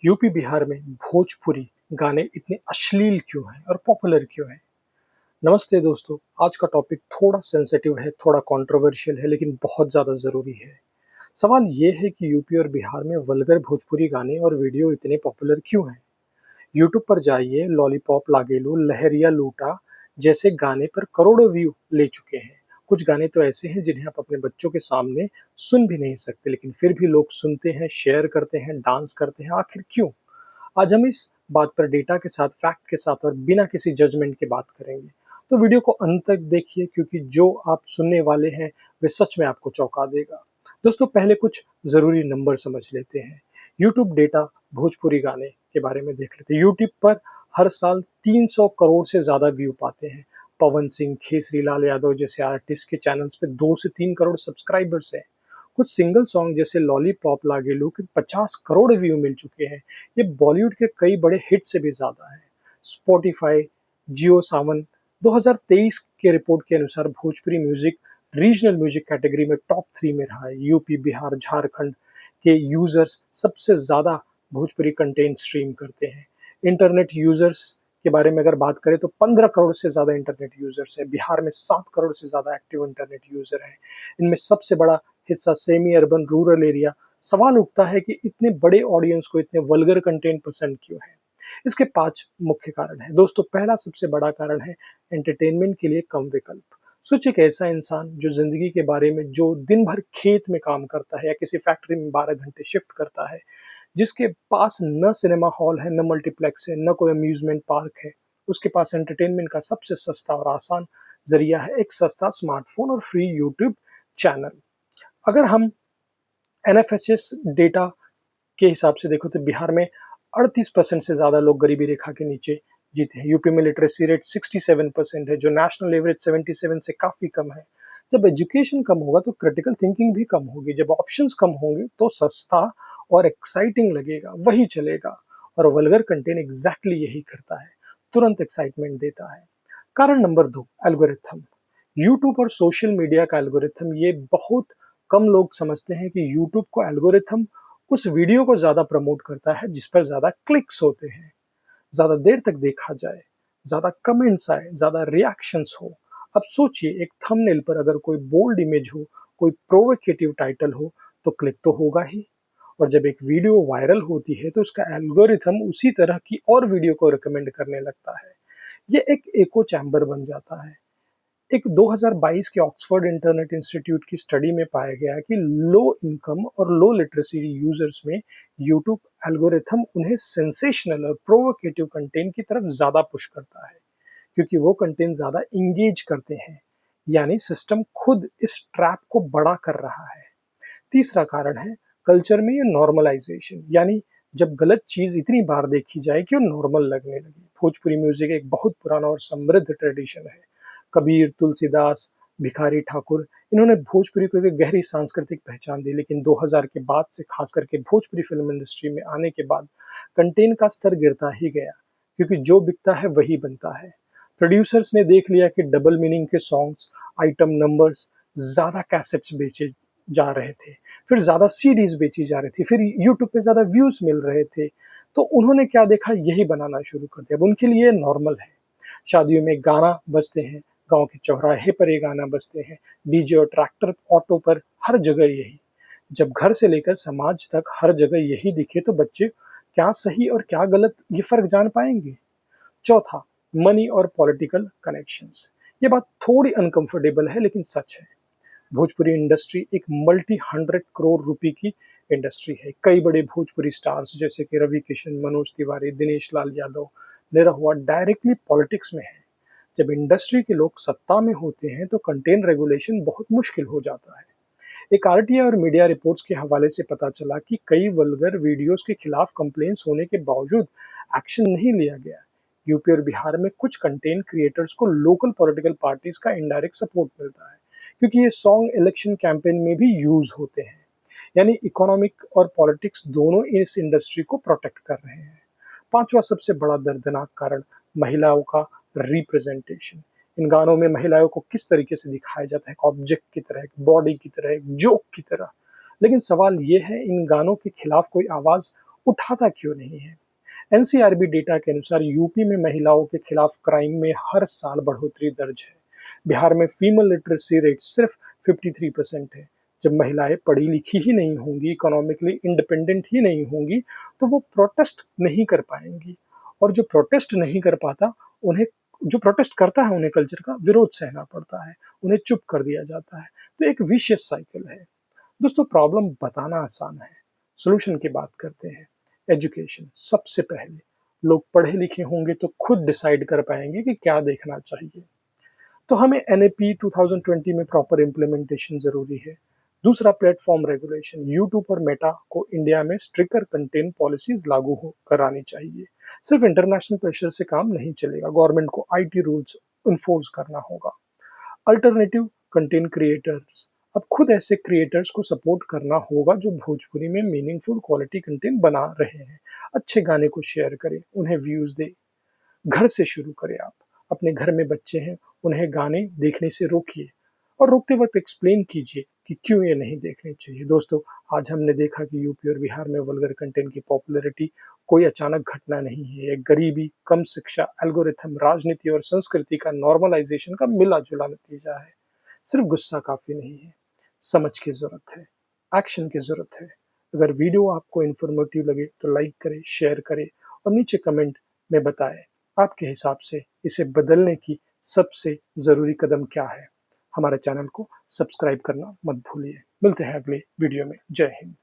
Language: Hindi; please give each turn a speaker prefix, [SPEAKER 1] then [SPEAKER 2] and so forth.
[SPEAKER 1] यूपी बिहार में भोजपुरी गाने इतने अश्लील क्यों हैं और पॉपुलर क्यों हैं? नमस्ते दोस्तों, आज का टॉपिक थोड़ा सेंसिटिव है, थोड़ा कंट्रोवर्शियल है, लेकिन बहुत ज़्यादा ज़रूरी है। सवाल ये है कि यूपी और बिहार में वल्गर भोजपुरी गाने और वीडियो इतने पॉपुलर क्यों हैं? यूट्यूब पर जाइए, लॉलीपॉप लागेलू, लहरिया लूटा जैसे गाने पर करोड़ों व्यू ले चुके हैं। कुछ गाने तो ऐसे हैं जिन्हें आप अपने बच्चों के सामने सुन भी नहीं सकते, लेकिन फिर भी लोग सुनते हैं, शेयर करते हैं, डांस करते हैं। आखिर क्यों? आज हम इस बात पर डेटा के साथ, फैक्ट के साथ और बिना किसी जजमेंट के बात करेंगे। तो वीडियो को अंत तक देखिए, क्योंकि जो आप सुनने वाले हैं वे सच में आपको चौंका देगा। दोस्तों, पहले कुछ ज़रूरी नंबर समझ लेते हैं। यूट्यूब डेटा भोजपुरी गाने के बारे में देख लेते हैं। यूट्यूब पर हर साल 300 करोड़ से ज़्यादा व्यू पाते हैं। पवन सिंह, केसरी लाल यादव जैसे आर्टिस्ट के चैनल्स पे 2 से 3 करोड़ सब्सक्राइबर्स हैं। कुछ सिंगल सॉन्ग जैसे लॉलीपॉप लागेलू के 50 करोड़ व्यू मिल चुके हैं। ये बॉलीवुड के कई बड़े हिट से भी ज़्यादा है। स्पॉटिफाई, जियो सावन 2023 के रिपोर्ट के अनुसार Bhojpuri music regional music category में टॉप 3 में रहा है। यूपी, बिहार, झारखंड के यूजर्स सबसे ज़्यादा भोजपुरी कंटेंट स्ट्रीम करते हैं। इंटरनेट यूजर्स के बारे में अगर बात करें तो 15 करोड़ से ज़्यादा इंटरनेट यूजर्स है। बिहार में 7 करोड़ से ज़्यादा एक्टिव इंटरनेट यूजर हैं। इनमें सबसे बड़ा हिस्सा सेमी अर्बन रूरल एरिया। सवाल उठता है कि इतने बड़े ऑडियंस को इतने वल्गर कंटेंट पसंद क्यों है? इसके 5 मुख्य कारण हैं। दोस्तों, पहला सबसे बड़ा कारण है एंटरटेनमेंट के लिए कम विकल्प। सोचिए एक ऐसा इंसान जो जिंदगी के बारे में, जो दिन भर खेत में काम करता है या किसी फैक्ट्री में 12 घंटे शिफ्ट करता है, जिसके पास न सिनेमा हॉल है, न मल्टीप्लेक्स है, न कोई अम्यूजमेंट पार्क है, उसके पास एंटरटेनमेंट का सबसे सस्ता और आसान जरिया है एक सस्ता स्मार्टफोन और फ्री यूट्यूब चैनल। अगर हम एनएफएसएस डेटा के हिसाब से देखो तो बिहार में 38% से ज़्यादा लोग गरीबी रेखा के नीचे जीते हैं। यूपी में लिटरेसी रेट 67% है, जो नेशनल एवरेज 77 से काफ़ी कम है। जब एजुकेशन कम होगा तो क्रिटिकल थिंकिंग भी कम होगी। जब ऑप्शंस कम होंगे तो सस्ता और एक्साइटिंग लगेगा, वही चलेगा। और वल्गर कंटेंट एग्जैक्टली यही करता है, तुरंत एक्साइटमेंट देता है। कारण नंबर 2, एल्गोरिथम। यूट्यूब और सोशल मीडिया का एल्गोरिथम, ये बहुत कम लोग समझते हैं कि यूट्यूब को एल्गोरिथम उस वीडियो को ज़्यादा प्रमोट करता है जिस पर ज़्यादा क्लिक्स होते हैं, ज़्यादा देर तक देखा जाए, ज़्यादा कमेंट्स आए, ज़्यादा रिएक्शंस हो। अब सोचिए, एक थंबनेल पर अगर कोई बोल्ड इमेज हो, कोई प्रोवोकेटिव टाइटल हो, तो क्लिक तो होगा ही। और जब एक वीडियो वायरल होती है तो उसका एल्गोरिथम उसी तरह की और वीडियो को रिकमेंड करने लगता है। ये एक एको चैम्बर बन जाता है। एक 2022 के ऑक्सफोर्ड इंटरनेट इंस्टीट्यूट की स्टडी में पाया गया कि लो इनकम और लो लिटरेसी यूजर्स में यूट्यूब एल्गोरिथम उन्हें सेंसेशनल और प्रोवोकेटिव कंटेंट की तरफ ज़्यादा पुश करता है, क्योंकि वो कंटेंट ज़्यादा इंगेज करते हैं। यानी सिस्टम खुद इस ट्रैप को बड़ा कर रहा है। तीसरा कारण है कल्चर में ये नॉर्मलाइजेशन, यानी जब गलत चीज़ इतनी बार देखी जाए कि वो नॉर्मल लगने लगी। भोजपुरी म्यूजिक एक बहुत पुराना और समृद्ध ट्रेडिशन है। कबीर, तुलसीदास, भिखारी ठाकुर, इन्होंने भोजपुरी को एक गहरी सांस्कृतिक पहचान दी। लेकिन 2000 के बाद से खास करके भोजपुरी फिल्म इंडस्ट्री में आने के बाद कंटेंट का स्तर गिरता ही गया, क्योंकि जो बिकता है वही बनता है। प्रोड्यूसर्स ने देख लिया कि डबल मीनिंग के सॉन्ग्स, आइटम नंबर्स, ज़्यादा कैसेट्स बेचे जा रहे थे, फिर ज़्यादा सीडीज़ बेची जा रही थी, फिर यूट्यूब पे ज़्यादा व्यूज़ मिल रहे थे, तो उन्होंने क्या देखा, यही बनाना शुरू कर दिया। अब उनके लिए नॉर्मल है। शादियों में गाना बजते हैं, गाँव के चौराहे पर ये गाना बजते हैं, डीजे और ट्रैक्टर, ऑटो पर हर जगह यही। जब घर से लेकर समाज तक हर जगह यही दिखे तो बच्चे क्या सही और क्या गलत ये फ़र्क जान पाएँगे? चौथा, मनी और पॉलिटिकल कनेक्शंस। ये बात थोड़ी अनकंफर्टेबल है, लेकिन सच है। भोजपुरी इंडस्ट्री एक मल्टी 100 करोड़ रुपए की इंडस्ट्री है। कई बड़े भोजपुरी स्टार्स जैसे कि रवि किशन, मनोज तिवारी, दिनेश लाल यादव, निरहुआ डायरेक्टली पॉलिटिक्स में है। जब इंडस्ट्री के लोग सत्ता में होते हैं तो कंटेंट रेगुलेशन बहुत मुश्किल हो जाता है। एक आरटीआई और मीडिया रिपोर्ट्स के हवाले से पता चला कि कई वल्गर वीडियोस के खिलाफ कंप्लेंट्स होने के बावजूद एक्शन नहीं लिया गया। यूपी और बिहार में कुछ कंटेंट क्रिएटर्स को लोकल पॉलिटिकल पार्टीज का इनडायरेक्ट सपोर्ट मिलता है, क्योंकि ये सॉन्ग इलेक्शन कैंपेन में भी यूज होते हैं। यानी इकोनॉमिक और पॉलिटिक्स दोनों इस इंडस्ट्री को प्रोटेक्ट कर रहे हैं। पांचवा सबसे बड़ा दर्दनाक कारण, महिलाओं का रिप्रेजेंटेशन। इन गानों में महिलाओं को किस तरीके से दिखाया जाता है, एक ऑब्जेक्ट की तरह, एक बॉडी की तरह, एक जोक की तरह। लेकिन सवाल ये है, इन गानों के खिलाफ कोई आवाज़ उठाता क्यों नहीं है? एनसीआरबी डेटा के अनुसार यूपी में महिलाओं के खिलाफ क्राइम में हर साल बढ़ोतरी दर्ज है। बिहार में फीमेल लिटरेसी रेट सिर्फ 53% है। जब महिलाएं पढ़ी लिखी ही नहीं होंगी, इकोनॉमिकली इंडिपेंडेंट ही नहीं होंगी, तो वो प्रोटेस्ट नहीं कर पाएंगी। और जो प्रोटेस्ट नहीं कर पाता, उन्हें जो प्रोटेस्ट करता है उन्हें कल्चर का विरोध सहना पड़ता है, उन्हें चुप कर दिया जाता है। तो एक विशियस साइकिल है। दोस्तों, प्रॉब्लम बताना आसान है, सॉल्यूशन की बात करते हैं। एजुकेशन सबसे पहले। लोग पढ़े लिखे होंगे तो खुद डिसाइड कर पाएंगे कि क्या देखना चाहिए। तो हमें एनएपी 2020 में प्रॉपर इम्प्लीमेंटेशन जरूरी है। दूसरा, प्लेटफॉर्म रेगुलेशन। यूट्यूब और मेटा को इंडिया में स्ट्रिक्टर कंटेंट पॉलिसीज लागू करानी चाहिए। सिर्फ इंटरनेशनल प्रेशर से काम नहीं चलेगा, गवर्नमेंट को आईटी रूल्स इन्फोर्स करना होगा। Alternative content creators. अब खुद ऐसे क्रिएटर्स को सपोर्ट करना होगा जो भोजपुरी में मीनिंगफुल क्वालिटी कंटेंट बना रहे हैं। अच्छे गाने को शेयर करें, उन्हें व्यूज दे। घर से शुरू करें आप। अपने घर में बच्चे हैं, उन्हें गाने देखने से रोकिए और रोकते वक्त एक्सप्लेन कीजिए कि क्यों ये नहीं देखने चाहिए। दोस्तों, आज हमने देखा कि यूपी और बिहार में वल्गर कंटेंट की पॉपुलैरिटी कोई अचानक घटना नहीं है। एक गरीबी, कम शिक्षा, एल्गोरिथम, राजनीति और संस्कृति का नॉर्मलाइजेशन का मिला जुला नतीजा है। सिर्फ गुस्सा काफी नहीं है, समझ की जरूरत है, एक्शन की जरूरत है। अगर वीडियो आपको इन्फॉर्मेटिव लगे तो लाइक करें, शेयर करें और नीचे कमेंट में बताएं आपके हिसाब से इसे बदलने की सबसे जरूरी कदम क्या है। हमारे चैनल को सब्सक्राइब करना मत भूलिए। मिलते हैं अगले वीडियो में। जय हिंद।